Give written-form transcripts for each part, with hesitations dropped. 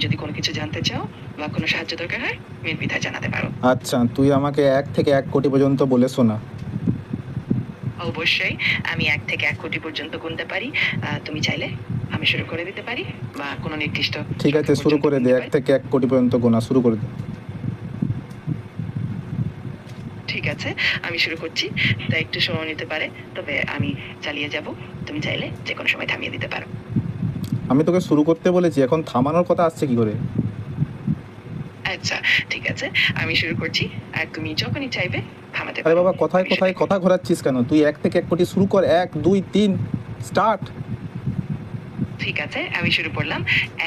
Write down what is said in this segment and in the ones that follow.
যদি কোনো কিছু জানতে চাও বা কোনো সাহায্য দরকার হয় নির্দ্বিধায় জানাতে পারো। আচ্ছা, তুই আমাকে 1 থেকে 1 কোটি পর্যন্ত বলে শোনা। অবশ্যই আমি 1 থেকে 1 কোটি পর্যন্ত গুনতে পারি। তুমি চাইলে আমি শুরু করে দিতে পারি বা কোনো নির্দিষ্ট ঠিক আছে, সংখ্যা শুরু পর্যন্ত করে দে। গুনতে 1 পারি। থেকে 1 কোটি পর্যন্ত গোনা শুরু করে দে। ঠিক আছে, আমি শুরু করছি। তা একটু সময় নিতে পারে, তবে আমি চালিয়ে যাব। তুমি চাইলে যে কোনো সময় থামিয়ে দিতে পারো। আমি তোকে শুরু করতে বলেছি, এখন থামানোর কথা আসছে কি করে? আচ্ছা, ঠিক আছে। আমি শুরু করছি। আর তুমি যখনই চাইবে থামাতে আরে পারো। বাবা, কথায় আমি কথায় সেটাই কথা ঘোরাচ্ছিস কেন? তুই 1 থেকে 1 কোটি শুরু কর। 1, 2, 3 স্টার্ট। ঠিক আছে, আমি শুরু করলাম।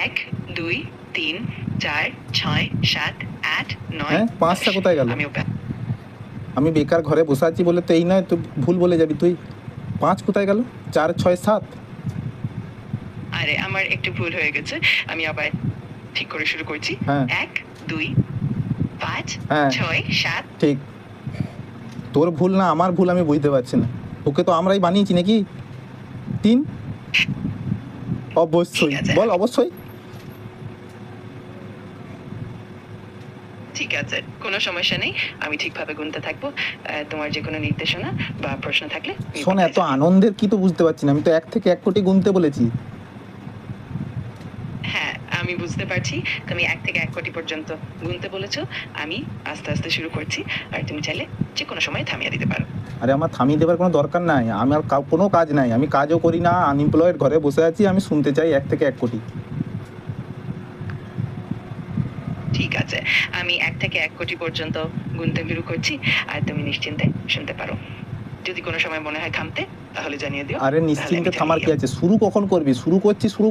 1, 2, 3, 4, 6, 7, 8, 9, হ্যাঁ, 5টা 10 কোথায় গেল? আমি ওটা আমি বেকার ঘরে বসে আছি বলে তো এই নয়, তুই ভুল বলে যাবি তুই। 5 কোথায় গেল? 4, 6, 7। আরে আমার একটু ভুল হয়ে গেছে। আমি আবার ঠিক করে শুরু করছি। হ্যাঁ 1, 2, 5, হ্যাঁ 6, 7। ঠিক। তোর ভুল না আমার ভুল আমি বুঝতে পারছি না। ওকে তো আমরাই বানিয়েছি নাকি? 3। ঠিক অবশ্যই আছে, বল, অবশ্যই। ঠিক আছে, কোনো সমস্যা নেই। আমি ঠিকভাবে গুনতে থাকবো। তোমার যে কোনো নির্দেশনা বা প্রশ্ন থাকলে শোন, এত আনন্দের কি তো বুঝতে পারছি না। আমি তো 1 থেকে 1 কোটি গুনতে বলেছি। হ্যাঁ, আমি বুঝতে পারছি। তুমি 1 থেকে 1 কোটি পর্যন্ত গুনতে বলেছো। আমি আস্তে, আস্তে শুরু করছি। আর তুমি চাইলে যে কোনো সময় থামিয়ে দিতে পারো। আরে আমার থামিয়ে দেবার কোনো দরকার নাই। আমার কোনো কাজ নাই, আমি কাজও করি না, আনএমপ্লয়েড, ঘরে বসে আছি। আমি শুনতে চাই 1 থেকে 1 কোটি। ঠিক আছে, আমি 1 থেকে 1 কোটি পর্যন্ত গুনতে শুরু করছি। আর তুমি নিশ্চিন্তে শুনতে পারো। যদি কোনো সময় মনে হয় থামতে, তাহলে জানিয়ে দিও। আরে তাহলে নিশ্চিন্তে আমি থামার থামিয়ে কি যাবো। আছে? শুরু কখন করবি? শুরু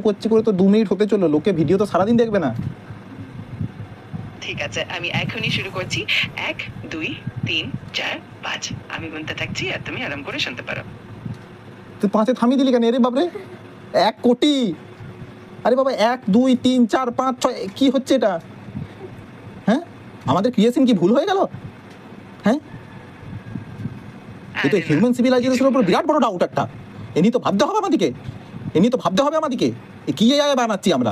করছি করে তো 2 মিনিট হতে চললো। লোকে ভিডিও তো সারাদিন দেখবে না। ঠিক আছে, আমি এখনই শুরু করছি। 1, 2, 3, 4, 5 আমি গুনতে থাকছি আর তুমি আরাম করে শুনতে পারো। তুই 5-এ থামিয়ে দিলি কেন? আরে বাবরে, 1 কোটি! আরে বাবা, 1, 2, 3, 4, 5, 6 কি হচ্ছে এটা? হ্যাঁ, আমাদের ক্রিয়েশন কি ভুল হয়ে গেল? হ্যাঁ, এ তো আরে না, হিউম্যান কিছু সিভিলাইজেশনের উপর ভুল বিরাট বড় ডাউট একটা। এ নিয়ে তো ভাবতে হবে আমাদেরকে। এ নিয়ে তো ভাবতে হবে আমাদেরকে। এ কি জায়গায় বানাচ্ছি আমরা?